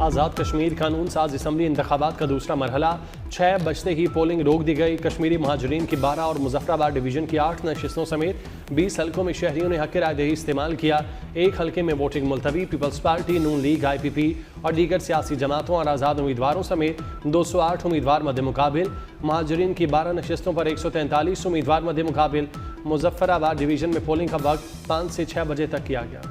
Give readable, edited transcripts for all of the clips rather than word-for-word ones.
आज़ाद कश्मीर कानून साज असम्बली इंतखाबात का दूसरा मरहला 6 बजते ही पोलिंग रोक दी गई। कश्मीरी महाजरीन की 12 और मुजफ्फराबाद डिवीजन की 8 नशिस्तों समेत 20 हल्कों में शहरियों ने हक राय दही इस्तेमाल किया। एक हल्के में वोटिंग मुलतवी। पीपल्स पार्टी, नून लीग, IPP और दीगर सियासी जमातों और आज़ाद उम्मीदवारों समेत 208 उम्मीदवार मद्दे मुकाबिल। महाजरीन की 12 नशिस्तों पर 143 उम्मीदवार मद्दे मुकाबिल। मुजफ्फराबाद डिवीजन में पोलिंग का वक्त 5 से 6 बजे तक किया गया।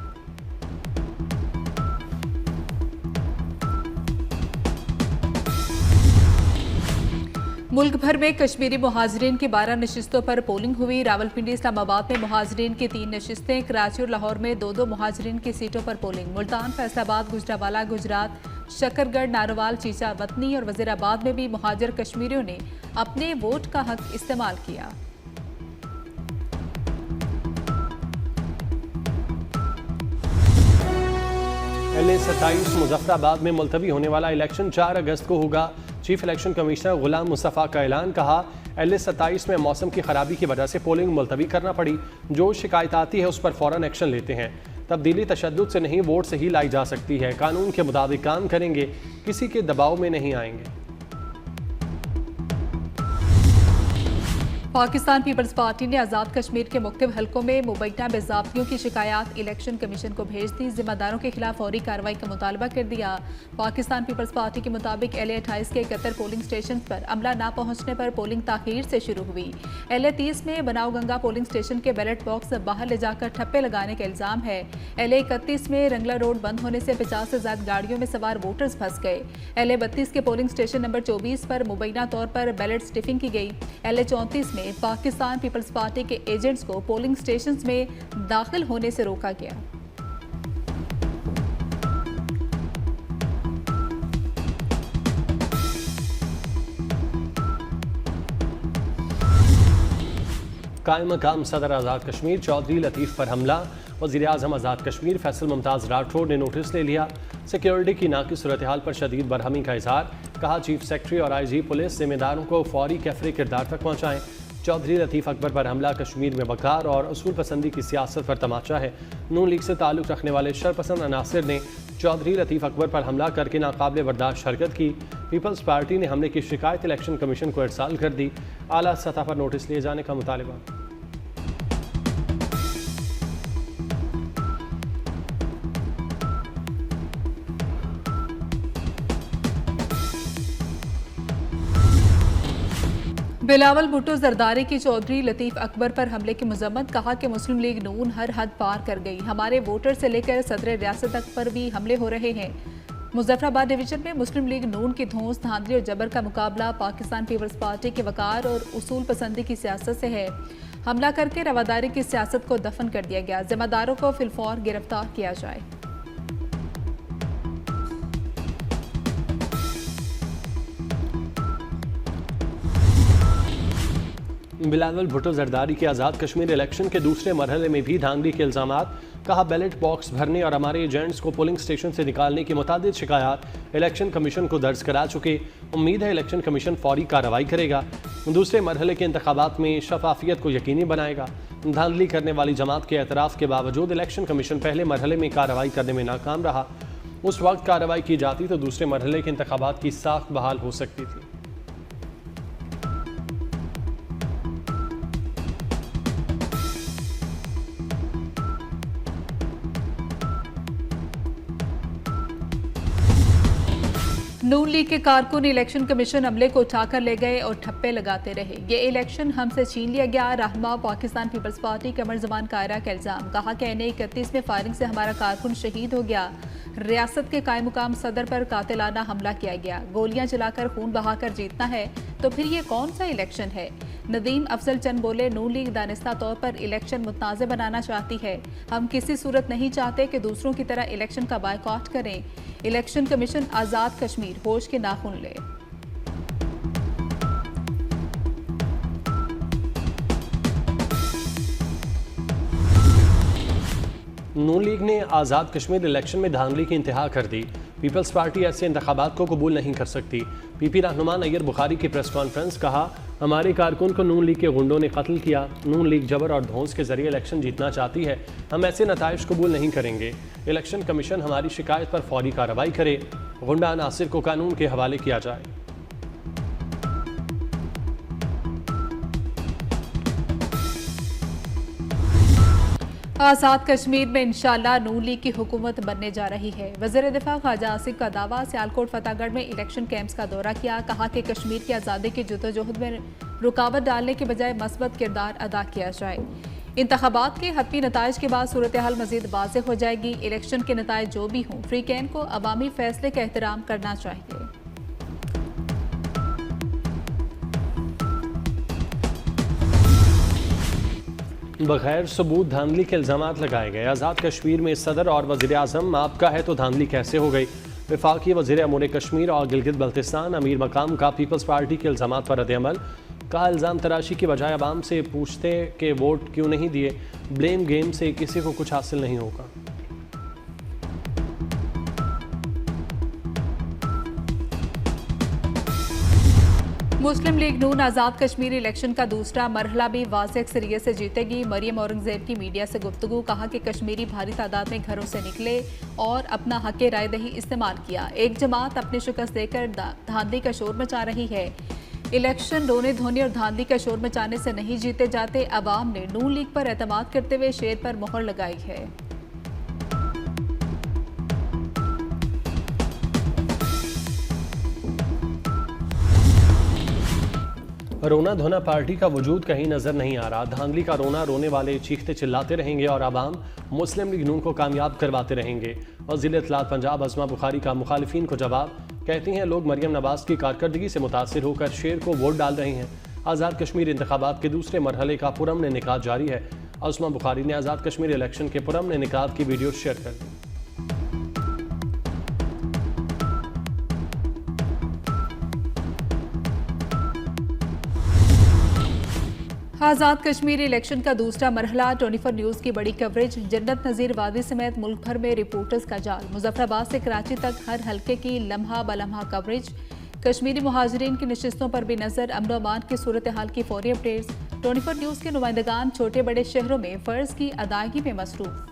मुल्क भर में कश्मीरी मुहाजिरीन की 12 नशिस्तों पर पोलिंग हुई। रावलपिंडी, इस्लामाबाद में मुहाजिरीन की 3 नशिस्तें, कराची और लाहौर में 2-2 मुहाजिरीन की सीटों पर पोलिंग। मुल्तान, फैसलाबाद, गुजरावाला, गुजरात, शकरगढ़, नारोवाल, चीचा वतनी और वजीराबाद में भी मुहाजिर कश्मीरियों ने अपने वोट का हक इस्तेमाल किया। LA-27 मुजफ्फराबाद में मुलतवी होने वाला इलेक्शन 4 अगस्त को होगा। चीफ इलेक्शन कमिश्नर गुलाम मुस्तफ़ा का ऐलान। कहा, LA-27 में मौसम की खराबी की वजह से पोलिंग मुलतवी करना पड़ी। जो शिकायत आती है उस पर फौरन एक्शन लेते हैं। तब्दीली तशद्दुद से नहीं, वोट से ही लाई जा सकती है। कानून के मुताबिक काम करेंगे, किसी के दबाव में नहीं आएंगे। पाकिस्तान पीपल्स पार्टी ने आज़ाद कश्मीर के मुख्तलिफ हल्कों में मुबैना बेज़ाब्तियों की शिकायत इलेक्शन कमीशन को भेज दी। जिम्मेदारों के खिलाफ फौरी कार्रवाई का मुतालबा कर दिया। पाकिस्तान पीपल्स पार्टी के मुताबिक LA-28 के 71 पोलिंग स्टेशन पर अमला ना पहुंचने पर पोलिंग ताखीर से शुरू हुई। LA-30 में बनावगंगा पोलिंग स्टेशन के बैलेट बॉक्स बाहर ले जाकर ठप्पे लगाने का इल्जाम है। LA-31 में रंगला रोड बंद होने से 50 से ज्यादा गाड़ियों में सवार वोटर्स फंस गए। LA-32 के पोलिंग स्टेशन नंबर 24 पर मुबैना तौर पर बैलेट स्टिफिंग की गई। LA-34 में पाकिस्तान पीपल्स पार्टी के एजेंट्स को पोलिंग स्टेशंस में दाखिल होने से रोका गया। कायम मकाम सदर आज़ाद कश्मीर चौधरी लतीफ़ पर हमला। वज़ीर आज़म आज़ाद कश्मीर फैसल मुमताज़ राठौड़ ने नोटिस ले लिया। सिक्योरिटी की नाक़िस सूरत हाल पर शदीद बरहमी का इज़हार। कहा, चीफ सेक्रेटरी और IG पुलिस जिम्मेदारों को फौरी कैफरे किरदार तक पहुँचाएँ। चौधरी लतीफ़ अकबर पर हमला कश्मीर में वक़ार और असूल पसंदी की सियासत पर तमाचा है। नून लीग से ताल्लुक़ रखने वाले शरपसंद अनासिर ने चौधरी लतीफ़ अकबर पर हमला करके नाकाबिल बर्दाश्त हरकत की। पीपल्स पार्टी ने हमले की शिकायत इलेक्शन कमीशन को इरसाल कर दी। आला सतह पर नोटिस लिए जाने का मुतालबा। बिलावल भुट्टो जरदारी की चौधरी लतीफ़ अकबर पर हमले की मजम्मत। कहा कि मुस्लिम लीग नून हर हद पार कर गई। हमारे वोटर से लेकर सदर रियासत तक पर भी हमले हो रहे हैं। मुजफ्फराबाद डिवीजन में मुस्लिम लीग नून की धौंस, धांधली और जबर का मुकाबला पाकिस्तान पीपल्स पार्टी के वकार और उसूल पसंदी की सियासत से है। हमला करके रवादारी की सियासत को दफन कर दिया गया। जिम्मेदारों को फिलफौर गिरफ्तार किया जाए। बिलावल भुट्टो जरदारी के आज़ाद कश्मीर इलेक्शन के दूसरे मरहले में भी धांधली के इल्ज़ामात। कहा, बैलेट बॉक्स भरने और हमारे एजेंट्स को पोलिंग स्टेशन से निकालने की मुतादिद शिकायत इलेक्शन कमीशन को दर्ज करा चुके। उम्मीद है इलेक्शन कमीशन फौरी कार्रवाई करेगा। दूसरे मरहले के इंतखाबात में शफाफियत को यकीनी बनाएगा। धांधली करने वाली जमात के एतराफ़ के बावजूद इलेक्शन कमीशन पहले मरहले में कार्रवाई करने में नाकाम रहा। उस वक्त कार्रवाई की जाती तो दूसरे मरहले के इंतखाबात की साख बहाल हो सकती थी। नून लीग के कारकुन इलेक्शन कमीशन अमले को उठाकर ले गए और ठप्पे लगाते रहे। ये इलेक्शन हमसे छीन लिया गया। रहनुमा पाकिस्तान पीपल्स पार्टी कमर जमान कायरा का इल्जाम। कहा कि NA-31 में फायरिंग से हमारा कारकुन शहीद हो गया। रियासत के कायम मुकाम सदर पर कातिलाना हमला किया गया। गोलियां चलाकर खून बहाकर जीतना है तो फिर ये कौन सा इलेक्शन है? नदीम अफजल चंद बोले, नून लीग दानिस्ता तौर पर इलेक्शन मुतनाज़ बनाना चाहती है। हम किसी सूरत नहीं चाहते कि दूसरों की तरह इलेक्शन का बायकॉट करें। इलेक्शन कमीशन आज़ाद कश्मीर होश के नाखून ले। नून लीग ने आज़ाद कश्मीर इलेक्शन में धांधली की इंतहा कर दी। पीपल्स पार्टी ऐसे इंतखाबात को कबूल नहीं कर सकती। PP रहनुमा नैयर बुखारी की प्रेस कॉन्फ्रेंस। कहा, हमारे कारकुन को नून लीग के गुंडों ने कत्ल किया। नून लीग जबर और धौंस के जरिए इलेक्शन जीतना चाहती है। हम ऐसे नताइज कबूल नहीं करेंगे। इलेक्शन कमीशन हमारी शिकायत पर फौरी कार्रवाई करे। गुंडा नासिर को कानून के हवाले किया जाए। आज़ाद कश्मीर में इंशाअल्लाह नून लीग की हुकूमत बनने जा रही है। वज़ीर दिफा ख्वाजा आसिफ का दावा। सियालकोट फतेहगढ़ में इलेक्शन कैंप्स का दौरा किया। कहा कि कश्मीर की आज़ादी की जद्दोजहद में रुकावट डालने के बजाय मस्बत किरदार अदा किया जाए। इंतखाबात के हतमी नताइज के बाद सूरत हाल मजीद वाज़ेह हो जाएगी। इलेक्शन के नताइज जो भी हों, फ्री कैन को अवामी फैसले का एहतराम करना चाहिए। बगैर सबूत धांधली के इल्ज़ामात लगाए गए। आज़ाद कश्मीर में सदर और वज़ीर आज़म आपका है तो धांधली कैसे हो गई। वफाकी वज़ीर अमूर कश्मीर और गिलगित बल्तिस्तान अमीर मकाम का पीपल्स पार्टी के इल्ज़ामात पर रद्द-ए-अमल। कहा इल्ज़ाम तराशी की बजाय आवाम से पूछते कि वोट क्यों नहीं दिए। ब्लेम गेम से किसी को कुछ हासिल नहीं होगा। मुस्लिम लीग नून आज़ाद कश्मीर इलेक्शन का दूसरा मरहला भी वाज़ेह अक्सरियत से जीतेगी। मरियम औरंगज़ेब की मीडिया से गुफ्तगू। कहा कि कश्मीरी भारी तादाद में घरों से निकले और अपना हक़ राय दही इस्तेमाल किया। एक जमात अपनी शिकस्त देकर धांधली का शोर मचा रही है। इलेक्शन रोने धोने और धांधली का शोर मचाने से नहीं जीते जाते। अवाम ने नून लीग पर एतमाद करते हुए शेर पर मोहर लगाई है। रोना धोना पार्टी का वजूद कहीं नजर नहीं आ रहा। धांधली का रोना रोने वाले चीखते चिल्लाते रहेंगे और आवाम मुस्लिम लीग नून को कामयाब करवाते रहेंगे। वज़ीर इत्तलात पंजाब अज़मा बुखारी का मुखालिफिन को जवाब। कहती हैं लोग मरियम नवाज की कारकर्दगी से मुतासिर होकर शेर को वोट डाल रहे हैं। आज़ाद कश्मीर इंतखाबात के दूसरे मरहले का पुरअमन इनेकाद जारी है। अज़मा बुखारी ने आज़ाद कश्मीर इलेक्शन के पुरअमन इनेकाद की वीडियो शेयर कर दी। आज़ाद कश्मीर इलेक्शन का दूसरा मरहला 24 न्यूज़ की बड़ी कवरेज। जन्नत नज़ीर वादी समेत मुल्क भर में रिपोर्टर्स का जाल। मुजफ्फराबाद से कराची तक हर हल्के की लम्हा बलम्हा कवरेज। कश्मीरी मुहाजिरीन की नशिस्तों पर भी नजर। अमन अमान की सूरत हाल की फौरी अपडेट्स। 24 न्यूज़ के नुमाइंदगान छोटे बड़े शहरों में फ़र्ज की अदायगी में मसरूफ।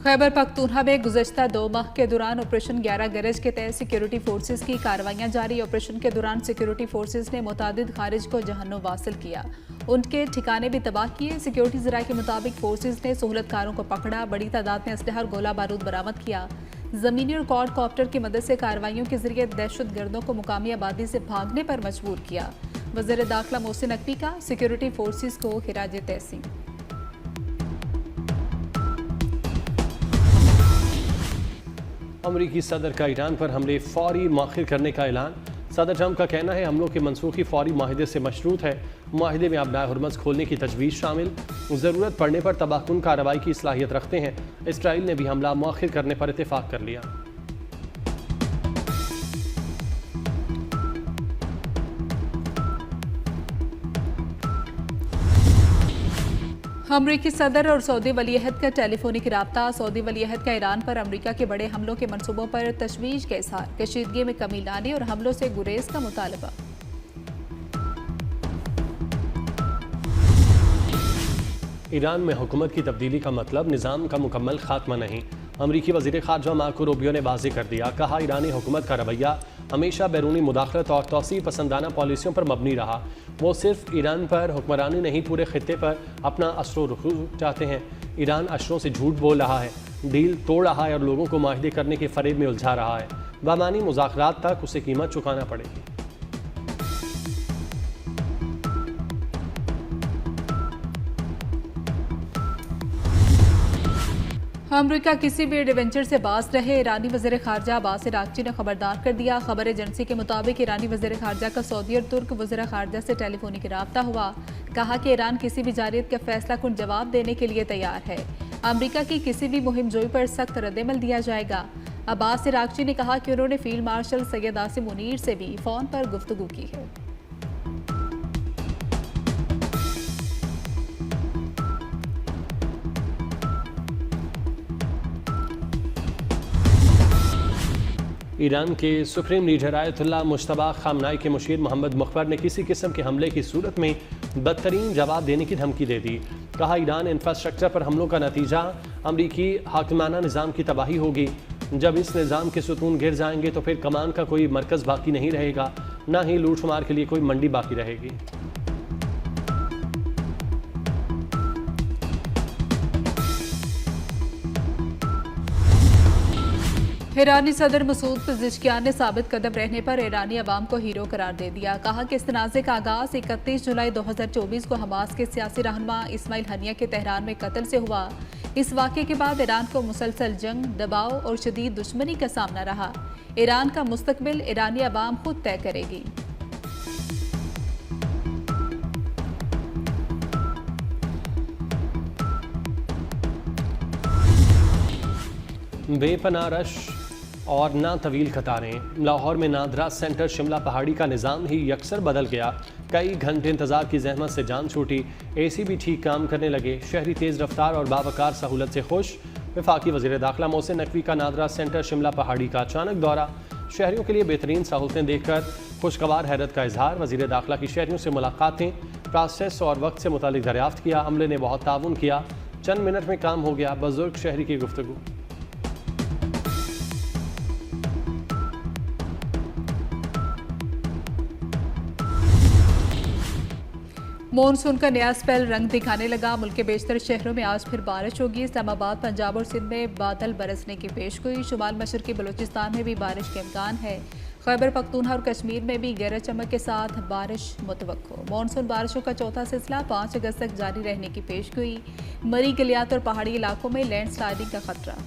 खैबर पख्तूनख्वा में गुज़श्ता 2 माह के दौरान ऑपरेशन 11 गरज के तहत सिक्योरिटी फोर्सेज की कार्रवाइयाँ जारी। ऑपरेशन के दौरान सिक्योरिटी फोर्सेज ने मुतादिद खारिज को जहन्नुम वासिल किया, उनके ठिकाने भी तबाह किए। सिक्योरिटी ज़राए के मुताबिक फोर्सेज ने सहूलतकारों को पकड़ा, बड़ी तादाद में असलहा और गोला बारूद बरामद किया। ज़मीनी और क्वाड कॉप्टर की मदद से कार्रवाइयों के जरिए दहशत गर्दों को मुकामी आबादी से भागने पर मजबूर किया। वज़ीर दाखिला मोहसिन नकवी का सिक्योरिटी फोर्सेज को खिराज तहसीन। अमरीकी सदर का ईरान पर हमले फौरी मौखिर करने का ऐलान। सदर ट्रंप का कहना है हमलों की मनसूखी फौरी माहिदे से मशरूत है। माहिदे में अबनाए हुर्मज़ खोलने की तजवीज़ शामिल। ज़रूरत पड़ने पर तबाहकुन कार्रवाई की सलाहियत रखते हैं। इसराइल ने भी हमला मौखिर करने पर इत्तेफाक कर लिया। अमरीकी सदर और सऊदी वलीअहद का टेलीफोनिक राब्ता। सऊदी वलीअहद का ईरान पर अमरीका के बड़े हमलों के मंसूबों पर तशवीश का इज़हार। कशीदगी में कमी लाने और हमलों से गुरेज का मुतालबा। ईरान में हुकूमत की तब्दीली का मतलब निज़ाम का मुकम्मल खात्मा नहीं। अमरीकी वज़ीर ख़ारजा मार्को रूबियो ने वाज़ेह कर दिया। कहा ईरानी हुकूमत का रवैया हमेशा बैरूनी मुदाखलत और तौसीर पसंदाना पॉलिसियों पर मबनी रहा। वो सिर्फ ईरान पर हुक्मरानी नहीं, पूरे खित्ते पर अपना असर रुख चाहते हैं। ईरान अशरों से झूठ बोल रहा है, डील तोड़ रहा है और लोगों को माहिदे करने के फरेब में उलझा रहा है। बामानी मुज़ाकरात तक उसे कीमत चुकाना पड़ेगी। अमरीका किसी भी एडवेंचर से बाज रहे। ईरानी वज़ीर ख़ारजा अब्बास अराग़ची ने खबरदार कर दिया। खबर एजेंसी के मुताबिक ईरानी वज़ीर ख़ारजा का सऊदी और तुर्क वज़ीर ख़ारजा से टेलीफोनिक राब्ता हुआ। कहा कि ईरान किसी भी जारियत का फैसला कुन जवाब देने के लिए तैयार है। अमरीका की किसी भी मुहिम जोई पर सख्त रद्दअमल दिया जाएगा। अब्बास अराग़ची ने कहा कि उन्होंने फील्ड मार्शल सैयद आसिम मुनीर से भी फ़ोन पर गुफ्तगू की है। ईरान के सुप्रीम लीडर आयतुल्लाह मुश्तबा खामनाई के मुशीर मोहम्मद मुख्बर ने किसी किस्म के हमले की सूरत में बदतरीन जवाब देने की धमकी दे दी। कहा ईरान इंफ्रास्ट्रक्चर पर हमलों का नतीजा अमरीकी हाकिमाना निज़ाम की तबाही होगी। जब इस निज़ाम के सुतून गिर जाएंगे तो फिर कमान का कोई मरकज़ बाकी नहीं रहेगा, ना ही लूटमार के लिए कोई मंडी बाकी रहेगी। ईरानी सदर मसूद पिज़ेशकियान ने साबित कदम रहने पर ईरानी अवाम को हीरो करार दे दिया। कहा कि इस तनाज़े का आगाज़ 31 जुलाई 2024 को हमास के सियासी रहनुमा इस्माइल हनिया के तेहरान में कत्ल से हुआ। इस वाक़े के बाद ईरान को मुसलसल जंग, दबाव और शदीद दुश्मनी का सामना रहा। ईरान का मुस्तकबिल ईरानी अवाम खुद तय करेगी। बेपनाह रश और ना तवील कतारें। लाहौर में नादरा सेंटर शिमला पहाड़ी का निज़ाम ही यकसर बदल गया। कई घंटे इंतजार की जहमत से जान छूटी। AC भी ठीक काम करने लगे। शहरी तेज़ रफ्तार और बावकार सहूलत से खुश। वफाकी वज़ीर दाखिला मोहसिन नकवी का नादरा सेंटर शिमला पहाड़ी का अचानक दौरा। शहरियों के लिए बेहतरीन सहूलतें देखकर खुशगवार हैरत का इजहार। वज़ीर दाखिला की शहरियों से मुलाकातें, प्रोसेस और वक्त से मुतालिक दरियाफ्त किया। अमले ने बहुत ताउन किया। चंद मिनट में काम हो गया। बुजुर्ग शहरी की गुफ्तगू। मॉनसून का नया स्पेल रंग दिखाने लगा। मुल्क के बेशतर शहरों में आज फिर बारिश होगी। इस्लामाबाद, पंजाब और सिंध में बादल बरसने की पेशगोई। शुमाल मशरकी बलूचिस्तान में भी बारिश के इम्कान है। खैबर पख्तूनख्वा और कश्मीर में भी गरज चमक के साथ बारिश मुतवक्को। मॉनसून बारिशों का चौथा सिलसिला 5 अगस्त तक जारी रहने की पेशगोई। मरी गलियात और पहाड़ी इलाकों में लैंडस्लाइडिंग का खतरा।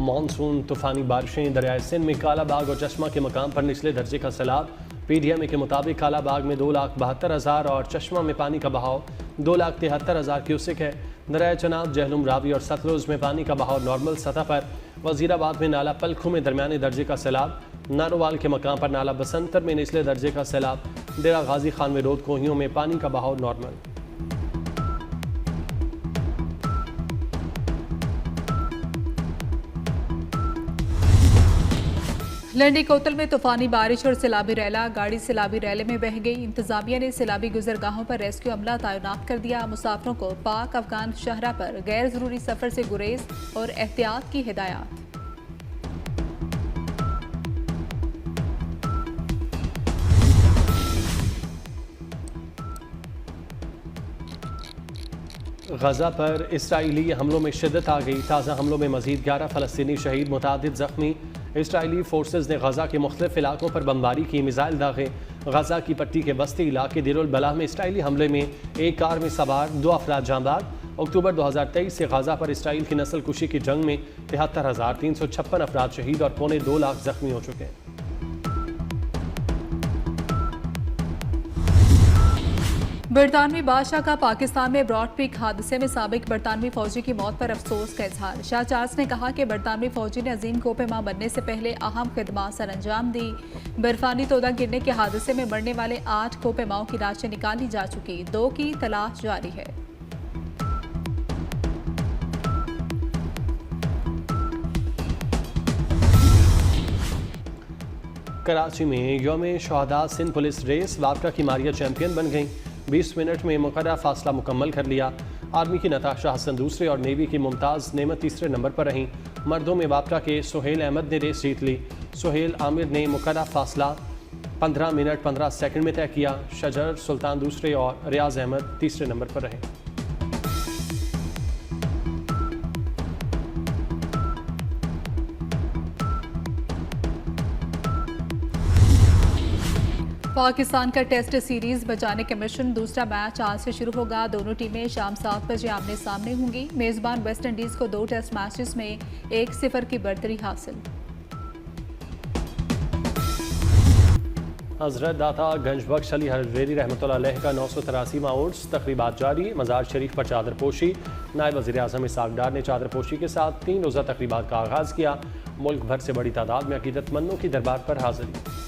मानसून तूफानी बारिशें। दरियाए सिंध में कालाबाग और चश्मा के मकाम पर निचले दर्जे का सैलाब। PDMA के मुताबिक कालाबाग में 2,72,000 और चश्मा में पानी का बहाव 2,73,000 क्यूसिक है। दरियाए चनाब, जहलुम, रावी और सतलुज में पानी का बहाव नॉर्मल सतह पर। वजीराबाद में नाला पलखू में दरमियाने दर्जे का सैलाब। नारोवाल के मकाम पर नाला बसंतर में निचले दर्जे का सैलाब। डेरा गाजी खान में रोद कोहियों में पानी का बहाव नॉर्मल। लंडी कोतल में तूफानी बारिश और सैलाबी रैला। गाड़ी सैलाबी रैले में बह गई। इंतजामिया ने सैलाबी गुजरगाहों पर रेस्क्यू अमला तैनात कर दिया। मुसाफिरों को पाक अफगान शहरा पर गैर जरूरी सफर से गुरेज और एहतियात की हिदायत। गजा पर इसराइली हमलों में शिद्दत आ गई। ताज़ा हमलों में मजीद 11 फ़लस्तीनी शहीद, मुतादिद ज़ख्मी। इसराइली फोर्सेज ने गजा के मुख्तलिफ इलाकों पर बमबारी की, मिसाइल दागे। गजा की पट्टी के बस्ती इलाके दिरुल बलाह में इसराइली हमले में एक कार में सवार 2 अफराद जांबाज। अक्टूबर 2023 से गजा पर इसराइल की नस्ल कुशी की जंग में 73,356 अफराद शहीद और 2.25 लाख जख्मी हो चुके हैं। बरतानवी बादशाह का पाकिस्तान में ब्रॉड पीक हादसे में साबिक बरतानवी फौजी की मौत पर अफसोस का इजहार। शाह चार्ल्स ने कहा कि बरतानवी फौजी ने अजीम कोपेमा बनने से पहले अहम खिदमात सर अंजाम दी। बर्फानी तोदा गिरने के हादसे में मरने वाले 8 कोपेमाओं की लाशें निकाली जा चुकी, 2 की तलाश जारी है। कराची में यौम शहादा सिंध पुलिस रेस। वापका की मारिया चैंपियन बन गई। 20 मिनट में मुकर्रर फासला मुकम्मल कर लिया। आर्मी की नताशा हसन दूसरे और नेवी की मुमताज़ नेमत तीसरे नंबर पर रहीं। मर्दों में वापका के सुहेल अहमद ने रेस जीत ली। सुहेल आमिर ने मुकर्रर फासला 15 मिनट 15 सेकंड में तय किया। शजर सुल्तान दूसरे और रियाज अहमद तीसरे नंबर पर रहे। पाकिस्तान का टेस्ट सीरीज बचाने का मिशन। दूसरा मैच आज से शुरू होगा। दोनों टीमें शाम 7 बजे आमने सामने होंगी। मेजबान वेस्ट इंडीज को 2 टेस्ट मैचेस में 1-0 की बढ़तरी हासिल। हजरत दाता गंज बख्श अली हजवेरी रहमतुल्लाह अलैह का 983वां उर्स तकरीबात जारी। मज़ार शरीफ पर चादर पोशी। नायब वज़ीर आज़म इसहाक़ डार ने चादर पोशी के साथ 3 रोज़ा तकरीबात का आगाज़ किया। मुल्क भर से बड़ी तादाद में अक़ीदतमंदों की दरबार पर हाजिरी।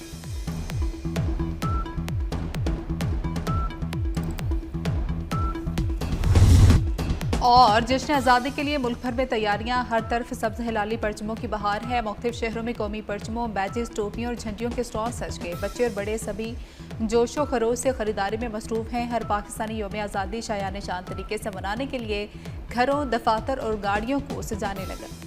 और जश्न आज़ादी के लिए मुल्क भर में तैयारियां, हर तरफ सब्ज हिलाली परचमों की बहार है। मुख्तलिफ शहरों में कौमी परचमों, बैजेस, टोपियों और झंडियों के स्टॉल सज गए। बच्चे और बड़े सभी जोशो खरोश से खरीदारी में मसरूफ हैं। हर पाकिस्तानी यौम आज़ादी शायान शान तरीके से मनाने के लिए घरों, दफातर और गाड़ियों को सजाने लगा।